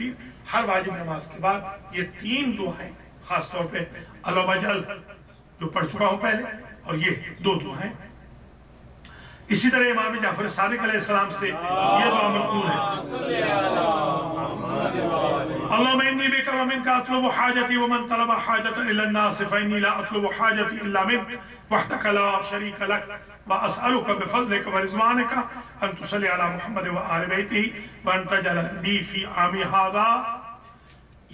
شدید. ہر واجب نماز کے بعد یہ 3 دعائیں خاص طور پہ اللہم اجعل جو پڑھ چکا ہوں پہلے، اور یہ 2 دعائیں. اسی طرح امام جعفر صادق علیہ السلام سے یہ دعا منقول ہے. اللہم انی بک ومنک اطلب حاجتی ومن طلب حاجتا الی الناس فانی لا اطلب حاجتی الا منک وحدک لا شریک لک واسألک بفضلک ورضوانک ان تصلی علی محمد وآل بیتہ وان تجعل لی فی عامی ھذا.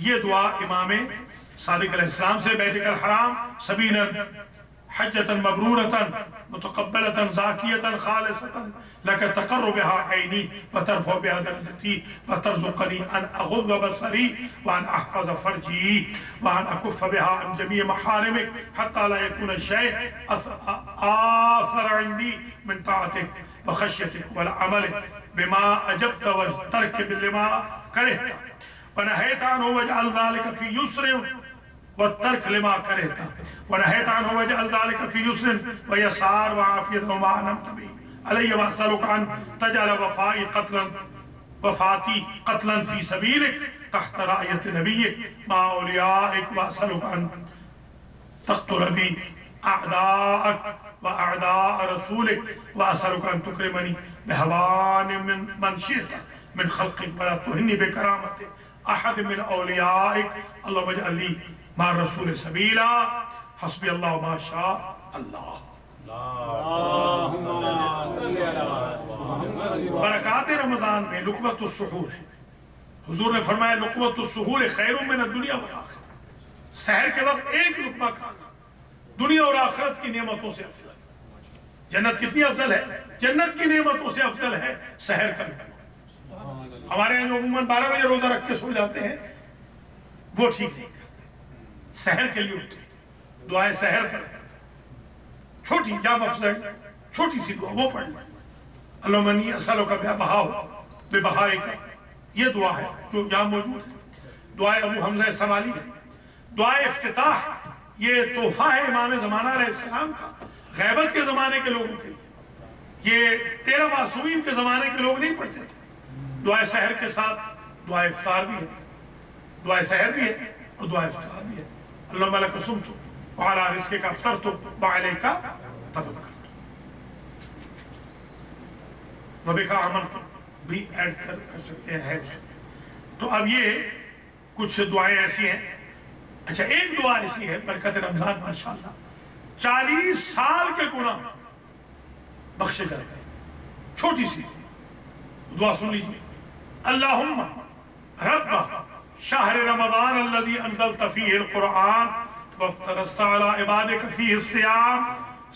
یہ دعا امام صادق علیہ السلام سے بیت الحرام سبیلا حجة مبرورة متقبلة زاكية خالصة لك تقر بها عيني وترفع بها درجتي وترزقني أن أغض بصري وأن أحفظ فرجي وأن أكف بها عن جميع محارمك حتى لا يكون الشيء آثر عندي من طاعتك وخشيتك والعمل بما أجبت والترك باللما كرهت ونهيت عنه واجعل ذلك في يسر والترك لما كرهت ونهيت عنه واجعل ذلك في يسر ويسار وعافية وما أنعمت به علي وأسألك أن تجعل وفاتي قتلا في سبيلك تحت رأية نبيك مع أوليائك وأسألك أن تقتل بي أعداءك وأعداء رسولك وأسألك أن تكرمني بهوان من شئت من خلقك ولا تهني بكرامة أحد من أوليائك اللهم اجعل لي مع الرسول سبيلا حسبي الله ما شاء الله. برکات رمضان میں لقمۃ السحور ہے. حضور نے فرمایا لقمۃ السحور خیر من الدنیا والآخرہ. سحر کے وقت ایک لقمہ کھانا دنیا اور آخرت کی نعمتوں سے افضل ہے. جنت کتنی افضل ہے؟ جنت کی نعمتوں سے افضل ہے سحر کا لقمہ. ہمارے یہاں جو عموماً 12 بجے روزہ رکھ کے سو جاتے ہیں وہ ٹھیک نہیں کرتے. سحر کے لیے اٹھے دعائیں سحر پڑھیں، چھوٹی یا مفضل چھوٹی سی دعا وہ پڑھ لیں. اللہم انی اسألک ببہائک، یہ دعا ہے جو یہاں موجود ہے. دعائے ابو حمزہ سمالی ہے. دعائے افتتاح یہ تحفہ ہے امام زمانہ علیہ السلام کا غیبت کے زمانے کے لوگوں کے لیے. یہ 13 معصومین کے زمانے کے لوگ نہیں پڑھتے تھے. دعائے سحر کے ساتھ دعائے افطار بھی ہے. دعائے سحر بھی ہے اور دعائے افطار بھی ہے. اللہم لک صمت وعلی رزقک افطرت وعلیک توکلت وبک آمنت بھی ایڈ کر سکتے ہیں. تو اب یہ کچھ دعائیں ایسی ہیں. اچھا ایک دعا ایسی ہے برکت رمضان ماشاءاللہ 40 سال کے گناہ بخشے جاتے ہیں. چھوٹی سی دعا سن لیجیے. اللہم رب شہر رمضان الذي انزلت فيه القرآن وافترضت على عبادك فيه الصيام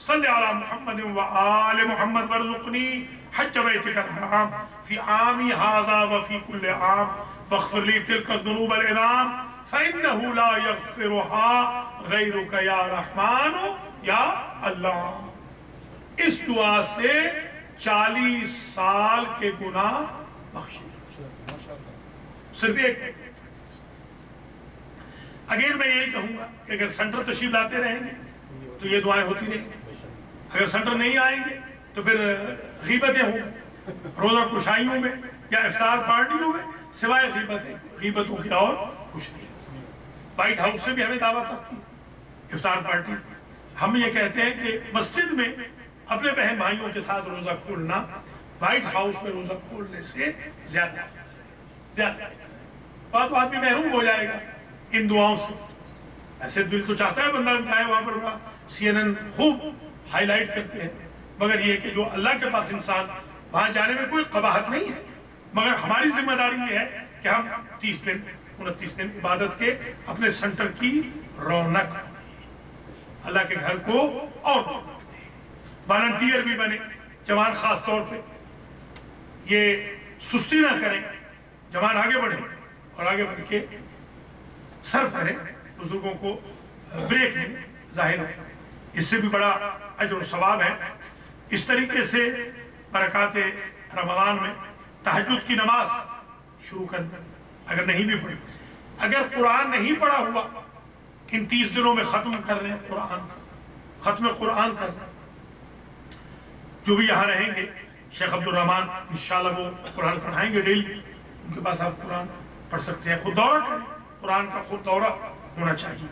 صل على محمد وآل محمد وارزقني حج بيتك الحرام في عامي هذا وفي كل عام واغفر لي تلك الذنوب العظام فإنه لا يغفرها غيرك يا رحمن يا اللہ. اس دعا سے 40 سال کے گناہ بخشے. صرف ایک. اگر میں یہی کہوں گا کہ اگر سنٹر تشریف لاتے رہیں گے تو یہ دعائیں ہوتی رہیں گی. اگر سنٹر نہیں آئیں گے تو پھر غیبتیں ہوں گی روزہ کشائیوں میں یا افطار پارٹیوں میں سوائے غیبتوں کے اور کچھ نہیں. وائٹ ہاؤس سے بھی ہمیں دعوت آتی ہے افطار پارٹی. ہم یہ کہتے ہیں کہ مسجد میں اپنے بہن بھائیوں کے ساتھ روزہ کھولنا وائٹ ہاؤس میں روزہ کھولنے سے زیادہ بات آدمی محروم ہو جائے گا ان دعاؤں سے. ایسے دل تو چاہتا ہے بندہ جائے وہاں پر CNN خوب ہائی لائٹ کرتے ہیں، مگر یہ کہ جو اللہ کے پاس انسان وہاں جانے میں کوئی قباحت نہیں ہے. مگر ہماری ذمہ داری یہ ہے کہ ہم 30 دن 29 دن عبادت کے اپنے سنٹر کی رونق اللہ کے گھر کو اور رونق دیں. والنٹیئر بھی بنے جوان خاص طور پہ یہ سستی نہ کریں. جوان آگے بڑھیں اور آگے بڑھ کے صرف کریں بزرگوں کو بریک دیں. ظاہر ہے اس سے بھی بڑا اجر و ثواب ہے. اس طریقے سے برکات رمضان میں تہجد کی نماز شروع کر دیں اگر نہیں بھی پڑھی. اگر قرآن نہیں پڑھا ہوا ان 30 دنوں میں ختم کر رہے ہیں قرآن کا ختم قرآن کر رہے ہیں. جو بھی یہاں رہیں گے شیخ عبد الرحمن انشاءاللہ وہ قرآن پڑھائیں گے ڈیلی. ان کے پاس آپ قرآن پڑھ سکتے ہیں، خود دورہ کریں، قرآن کا خود دورہ ہونا چاہیے۔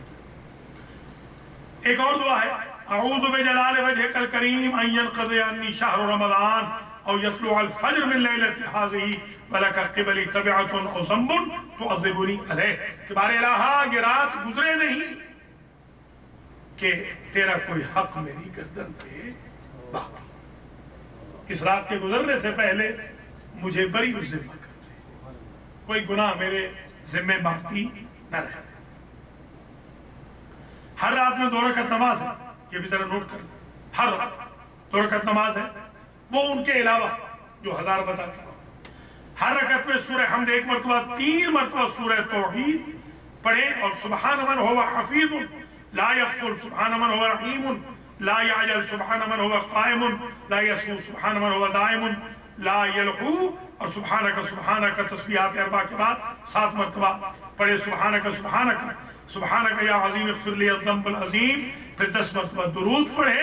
ایک اور دعا ہے، اعوذ بجلال وجهک الکریم ان ينقضي عني شهر رمضان او يطلع الفجر من ليلة هذه ولك قبلی تبعۃ او ذنب تعذبنی علیہ، کہ بار الہ یہ رات گزرے نہیں کہ تیرا کوئی حق میری گردن پہ باقی، اس رات کے گزرنے سے پہلے مجھے بری اس ذمہ کر دے، کوئی گناہ میرے ذمہ باقی نہ رہے۔ ہر رات میں 2 رکعت نماز ہے، یہ بھی ذرا نوٹ کر لیں، ہر رات 2 رکعت نماز ہے، وہ ان کے علاوہ جو 1000 بتا چکا۔ ہر رکعت میں سورہ حمد 1 مرتبہ، 3 مرتبہ سورہ توحید پڑھیں، اور سبحان من هو حفیظ لا یغفل، سبحان من هو رحیم لا یعجل، سبحان من هو قائم لا یسهو، سبحان من هو دائم لا یلحو، اور سبحانک سبحانک تسبیحات 4 کے بعد 7 مرتبہ پڑھے سبحانک سبحانک سبحانک یا عظیم اغفر لی الذنب العظیم، پھر 10 مرتبہ درود پڑھے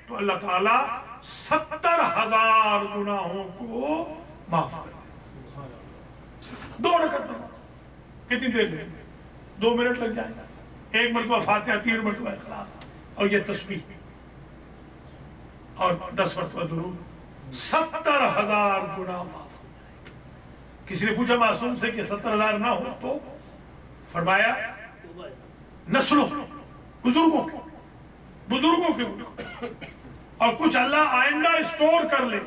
تو اللہ تعالیٰ 70,000 گناہوں کو معاف کر دے۔ 2 رکعت نماز کتنی دیر لگے؟ 2 منٹ لگ جائیں گے، 1 مرتبہ فاتحہ، 3 مرتبہ اخلاص اور یہ تسبیح اور 10 مرتبہ درود، 70,000 گناہ معاف ہو جائیں۔ کسی نے پوچھا معصوم سے کہ 70,000 نہ ہو تو فرمایا نسلوں کے، بزرگوں کے گناہ، اور کچھ اللہ آئندہ اسٹور کر لے،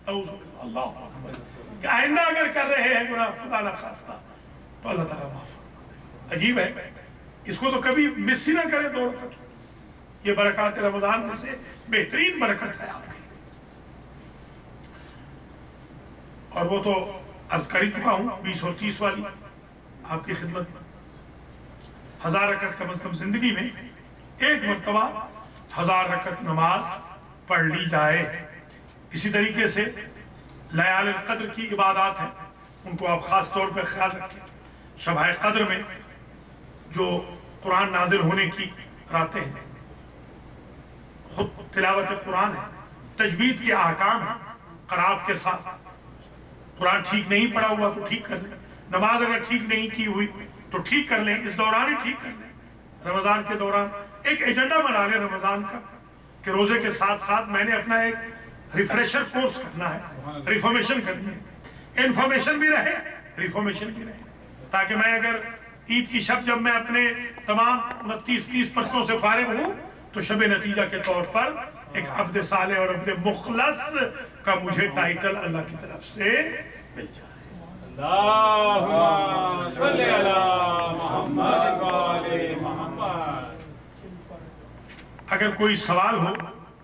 اللہ اکبر، کہ آئندہ اگر کر رہے ہیں گناہ خدا نہ خواستہ تو اللہ تعالیٰ معاف فرما دے۔ عجیب ہے، اس کو تو کبھی مس ہی نہ کرے 2 رکعت، یہ برکات رمضان میں سے بہترین برکت ہے آپ کی۔ اور وہ تو عرض کر ہی چکا ہوں 20 اور 30 والی آپ کی خدمت میں، 1000 رکعت کم از کم زندگی میں 1 مرتبہ 1000 رکعت نماز پڑھ لی جائے۔ اسی طریقے سے لیال القدر کی عبادات ہیں، ان کو آپ خاص طور پہ خیال رکھیں۔ شبہ قدر میں جو قرآن نازل ہونے کی راتیں ہیں، خود تلاوت قرآن ہے، تجوید کے احکام ہیں قرات کے ساتھ، قرآن ٹھیک نہیں پڑھا ہوا تو ٹھیک کر لیں، نماز اگر ٹھیک نہیں کی ہوئی تو ٹھیک کر لیں، اس دوران ہی ٹھیک کر لیں۔ رمضان کے دوران ایک ایجنڈا بنا لیں رمضان کا کہ روزے کے ساتھ ساتھ میں نے اپنا ایک ریفریشر کورس کرنا ہے، ریفارمیشن کرنی ہے، انفارمیشن بھی رہے، ریفارمیشن بھی رہے، تاکہ میں اگر عید کی شب جب میں اپنے تمام 29-30 پرچوں سے فارغ ہوں تو شب نتیجہ کے طور پر ایک عبد صالح اور عبد مخلص کا مجھے ٹائٹل اللہ کی طرف سے مل جائے۔ اللہم صلی علی محمد و آل محمد۔ اگر کوئی سوال ہو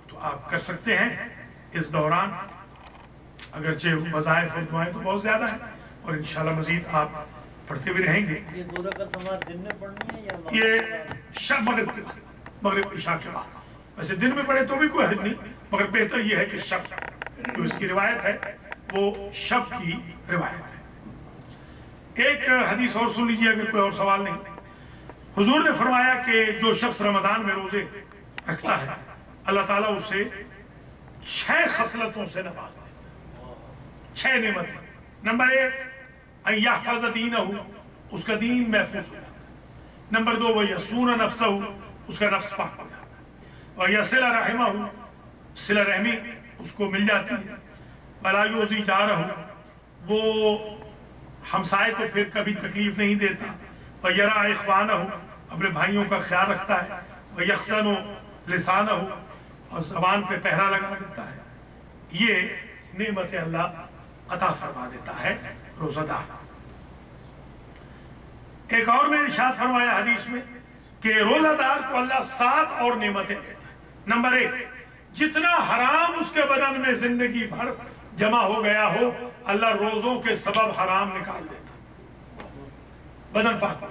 تو آپ کر سکتے ہیں اس دوران، اگرچہ وظائف اور دعائیں تو بہت زیادہ ہیں اور انشاءاللہ مزید آپ پڑھتے بھی رہیں گے۔ یہ 2 رکعت نماز دن میں پڑھنی ہے یا یہ شب مغرب کے بعد، مغرب عشاء کے بعد، ویسے دن میں پڑھے تو بھی کوئی حرج نہیں، مگر بہتر یہ ہے کہ شب، جو اس کی روایت ہے وہ شب کی روایت ہے۔ ایک حدیث اور سن لیجیے اگر کوئی اور سوال نہیں۔ حضور نے فرمایا کہ جو شخص رمضان میں روزے رکھتا ہے اللہ تعالیٰ اسے 6 خصلتوں سے نواز دے، 6 نعمتیں۔ نمبر 1 ان یحفظ دینہ، اس کا دین محفوظ ہو جاتا ہے۔ نمبر 2 ویصون نفسہ، اس کا نفس پاک ہو جاتا ہے۔ ویصل رحمہ، صلہ رحمی اس کو مل جاتی ہے۔ ولا یؤذی جارہ، وہ ہمسائے کو پھر کبھی تکلیف نہیں دیتا۔ ویرعی اخوانہ، اپنے بھائیوں کا خیال رکھتا ہے۔ ویحسن لسانہ، اور زبان پہ پہرا لگا دیتا ہے۔ یہ نعمت اللہ عطا فرما دیتا ہے روزہ دار۔ ایک اور میں ارشاد فرمایا حدیث میں کہ روزہ دار کو اللہ 7 اور نعمتیں دیتا ہے۔ نمبر 1، جتنا حرام اس کے بدن میں زندگی بھر جمع ہو گیا ہو اللہ روزوں کے سبب حرام نکال دیتا، بدن پاک ہو،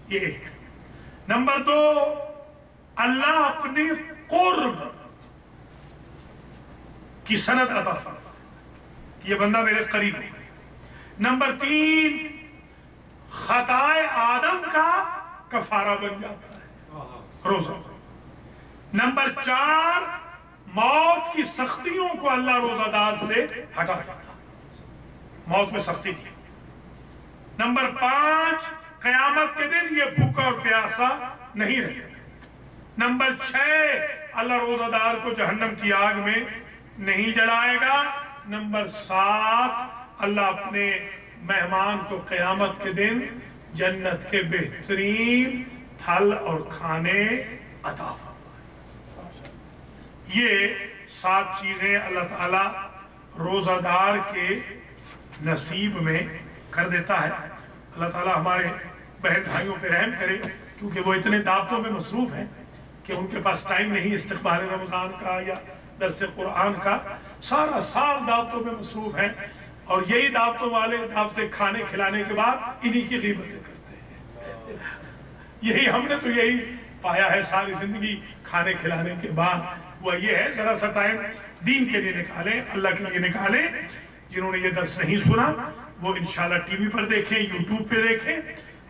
یہ 1۔ نمبر 2، اللہ اپنی قرب کی سند عطا فرماتا ہے، یہ بندہ میرے قریب ہو گیا۔ نمبر 3، خطائے آدم کا کفارہ بن جاتا ہے روزہ۔ نمبر 4، موت کی سختیوں کو اللہ روزہ دار سے ہٹا دیتا ہے، موت میں سختی نہیں۔ نمبر 5 قیامت کے دن یہ بھوکا اور پیاسا نہیں رہے گا۔ نمبر 6 اللہ روزہ دار کو جہنم کی آگ میں نہیں جلائے گا۔ نمبر 7 اللہ اپنے مہمان کو قیامت کے دن جنت کے بہترین پھل اور کھانے عطا فرمائے۔ یہ 7 چیزیں اللہ تعالیٰ روزہ دار کے نصیب میں کر دیتا ہے۔ اللہ تعالیٰ ہمارے بہن بھائیوں پہ رحم کرے، کیونکہ وہ اتنے دعوتوں میں مصروف ہیں کہ ان کے پاس ٹائم نہیں استقبال رمضان کا یا درس قرآن کا، سارا سال دعوتوں میں مصروف ہیں، اور یہی دعوتوں والے دعوتیں کھانے کھلانے کے بعد انہی کی غیبتیں کرتے ہیں۔ یہی ہم نے تو یہی پایا ہے ساری زندگی، کھانے کھلانے کے بعد وہ یہ ہے ذرا سا ٹائم دین کے لیے نکالیں، اللہ کے لیے نکالیں۔ جنہوں نے یہ درس نہیں سنا وہ انشاءاللہ ٹی وی پر دیکھیں، یوٹیوب پہ دیکھیں۔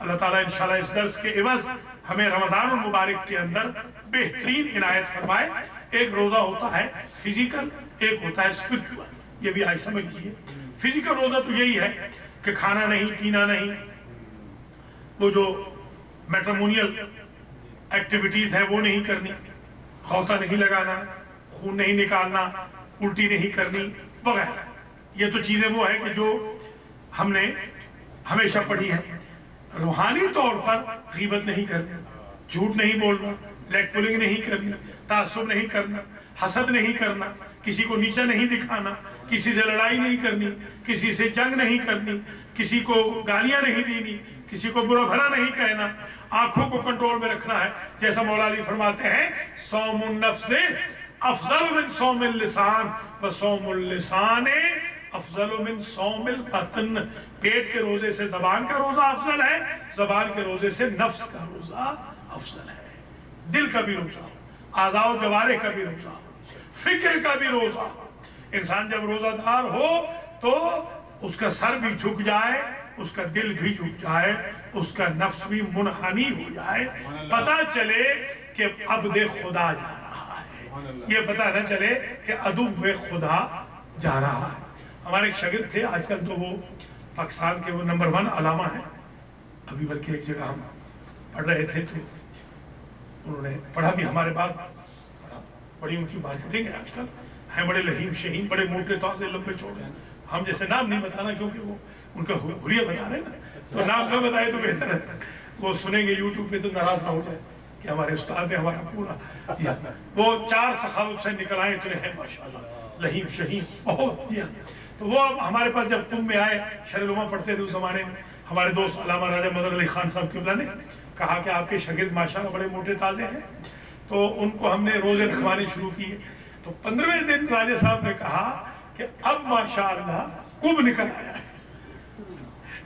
اللہ تعالیٰ انشاءاللہ اس درس کے عوض ہمیں رمضان المبارک کے اندر بہترین عنایت فرمائے۔ ایک روزہ ہوتا ہے فزیکل، ایک ہوتا ہے اسپرچول، یہ بھی آج سمجھ لیجیے۔ فزیکل روزہ تو یہی ہے کہ کھانا نہیں، پینا نہیں، وہ جو میٹرمونیل ایکٹیویٹیز ہیں وہ نہیں کرنی، غوطہ نہیں لگانا، خون نہیں نکالنا، الٹی نہیں کرنی وغیرہ۔ یہ تو چیزیں وہ ہیں کہ جو ہم نے ہمیشہ پڑھی ہے۔ روحانی طور پر غیبت نہیں کرنا، جھوٹ نہیں بولنا، لیگ پولنگ نہیں کرنی، تعصب نہیں کرنا، حسد نہیں کرنا، کسی کو نیچا نہیں دکھانا، کسی سے لڑائی نہیں کرنی، کسی سے جنگ نہیں کرنی، کسی کو گالیاں نہیں دینی، کسی کو برا بھلا نہیں کہنا، آنکھوں کو کنٹرول میں رکھنا ہے۔ جیسا مولا علی فرماتے ہیں صوم النفس افضل من صوم اللسان وصوم اللسان افضل من صوم البطن۔ پیٹ کے روزے سے زبان کا روزہ افضل ہے، زبان کے روزے سے نفس کا روزہ افضل ہے۔ دل کا بھی روزہ ہو، اعضاء و جوارح کا بھی روزہ ہو، فکر کا بھی روزہ ہو۔ انسان جب روزہ دار ہو تو اس کا سر بھی جھک جائے، اس کا دل بھی جھک جائے، اس کا نفس بھی منحنی ہو جائے، پتہ چلے کہ عبد خدا جا رہا ہے، یہ پتہ نہ چلے کہ عدو خدا جا رہا ہے۔ ہمارے ایک شاگرد تھے، آج کل تو وہ پاکستان کے وہ نمبر 1 علامہ ہیں۔ ابھی بلکہ ایک جگہ ہم پڑھ رہے تھے تو انہوں نے پڑھا بھی ہمارے بعد، بڑی ان کی مارکیٹنگ ہے آج کل، ہیں بڑے لہیم شہین، بڑے موٹے تازے لمبے چوڑے۔ ہم جیسے نام نہیں بتانا کیونکہ وہ ان کا حلیہ بتا رہے ہیں نا، تو نام نہ بتائے تو بہتر ہے۔ وہ سنیں گے یوٹیوب پہ تو ناراض نہ ہو جائے کہ ہمارے استاد نے ہمارا پورا دیا۔ وہ 4 سخاوت سے نکل آئے، اتنے ہیں ماشاءاللہ لہیم شہین بہت دیا۔ تو وہ اب ہمارے پاس جب قم میں آئے، شرح العلوم پڑھتے تھے اس زمانے میں، ہمارے دوست علامہ راجہ مدر علی خان صاحب قبلہ نے کہا کہ آپ کے شاگرد ماشاءاللہ بڑے موٹے تازے ہیں، تو ان کو ہم نے روزے رکھوانے شروع کیے۔ تو 15ویں دن راجہ صاحب نے کہا کہ اب ماشاءاللہ کب نکل آیا ہے،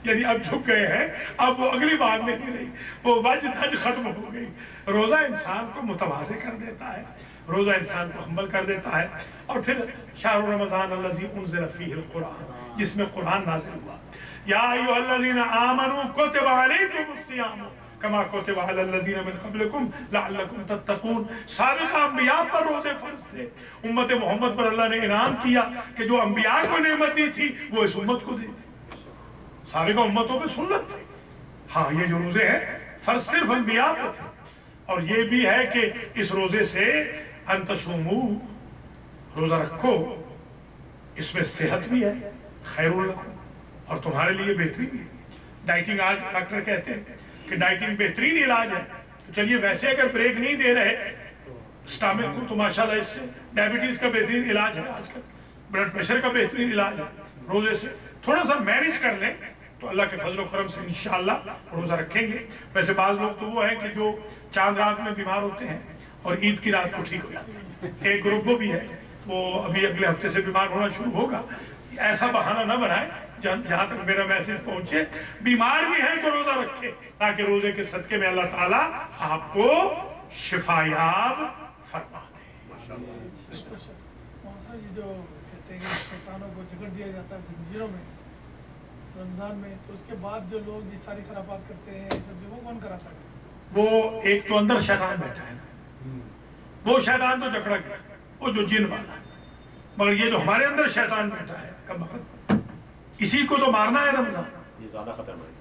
یعنی اب جھک گئے ہیں، اب وہ اگلی بات نہیں رہی، وہ وجہ دھج ختم ہو گئی۔ روزہ انسان کو متواضع کر دیتا ہے، روزہ انسان کو ہمبل کر دیتا ہے۔ اور پھر شہر رمضان الذی انزل فیہ القرآن، جس میں قرآن نازل ہوا، یا ایھا الذین آمنوا کتب علیکم الصیام کما کتب علی الذین من قبلکم لعلکم تتقون۔ سابقہ انبیاء پر روزے فرض تھے، امت محمد پر اللہ نے انعام کیا کہ جو انبیاء کو نعمت دی تھی وہ اس امت کو دی تھی۔ سابقہ امتوں پہ سنت تھی، ہاں یہ جو روزے ہیں فرض صرف انبیاء پہ تھے۔ اور یہ بھی ہے کہ اس روزے سے ان تصوموا، روزہ رکھو، اس میں صحت بھی ہے، خیر لکم، اور تمہارے لیے بہتری بھی ہے۔ ڈائٹنگ، آج ڈاکٹر کہتے ہیں کہ ڈائٹنگ بہترین علاج ہے، تو چلیے ویسے اگر بریک نہیں دے رہے اسٹامک کو تو ماشاءاللہ اس سے ڈائبٹیز کا بہترین علاج ہے، آج کل بلڈ پریشر کا بہترین علاج ہے۔ روزے سے تھوڑا سا مینیج کر لیں تو اللہ کے فضل و کرم سے انشاءاللہ روزہ رکھیں گے۔ ویسے بعض لوگ تو وہ ہیں کہ جو چاند رات میں بیمار ہوتے ہیں اور عید کی رات کو ٹھیک ہو جاتے ہیں، ایک گروپ وہ بھی ہے، وہ ابھی اگلے ہفتے سے بیمار ہونا شروع ہوگا۔ ایسا بہانہ نہ بنائیں، جہاں تک میرا میسج پہنچے، بیمار بھی ہیں تو روزہ رکھے تاکہ روزے کے صدقے میں اللہ تعالیٰ آپ کو شفایاب فرما دے۔ یہ جو کہتے ہیں کہ شیطانوں کو جکڑ دیا جاتا ہے زنجیروں میں رمضان میں، تو اس کے بعد جو لوگ یہ ساری خرافات کرتے ہیں سب جو، وہ کون کراتا ہے؟ وہ ایک تو اندر شیطان بیٹھا ہے، وہ شیطان تو جکڑا گیا، وہ جو جن والا، مگر یہ جو ہمارے اندر شیطان بیٹھا ہے کم وقت، اسی کو تو مارنا ہے رمضان، یہ زیادہ خطرناک